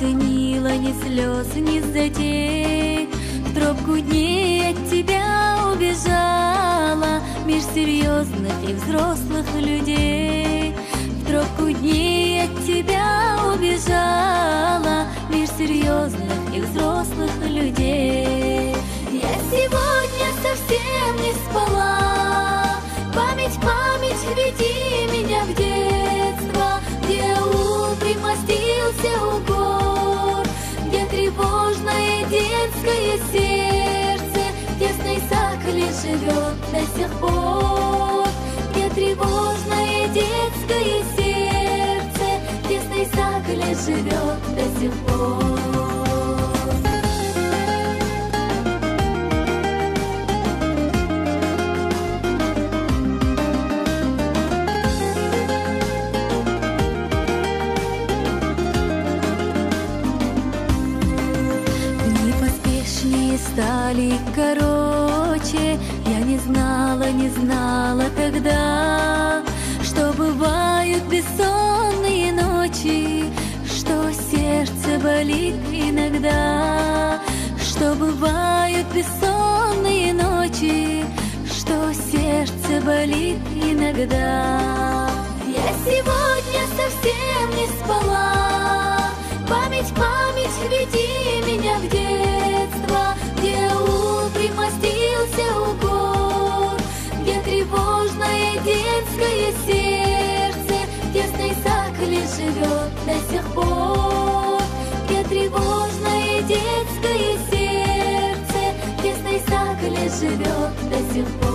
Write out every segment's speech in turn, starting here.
ценила ни слез, ни затей. В тропку дней от тебя убежала меж серьезных и взрослых людей. В тропку дней от тебя убежала меж серьезных и взрослых людей. Я сегодня совсем не спала. Память, память, веди меня в детство, где аул примостился у гор, где тревожное детское сердце в тесной сакле живет до сих пор, где тревожное детское сердце в тесной сакле живет до сих пор. Стали короче, я не знала тогда, что бывают бессонные ночи, что сердце болит иногда, что бывают бессонные ночи, что сердце болит иногда. Я сегодня совсем не спала. Память, память, веди меня в детство, где аул примостился у гор, где тревожное детское сердце в тесной сакле живет до сих пор, где тревожное детское сердце в тесной сакле живет до сих пор.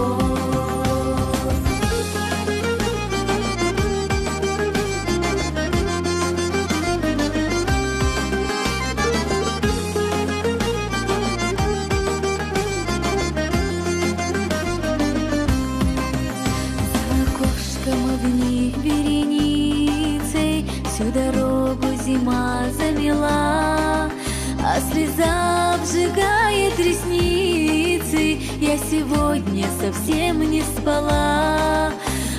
Всю дорогу зима замела, а слеза обжигает ресницы. Я сегодня совсем не спала,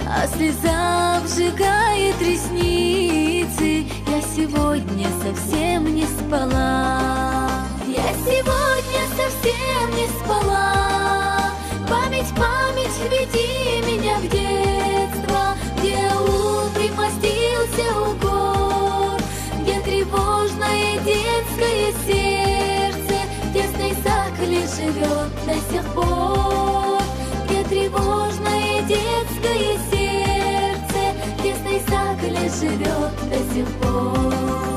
а слеза обжигает ресницы. Я сегодня совсем не спала. Я сегодня совсем не спала. Память, память, веди меня в детство, где аул примостился у гор, где тревожное детское сердце в тесной сакле живет до сих пор, где тревожное детское сердце в тесной сакле живет до сих пор.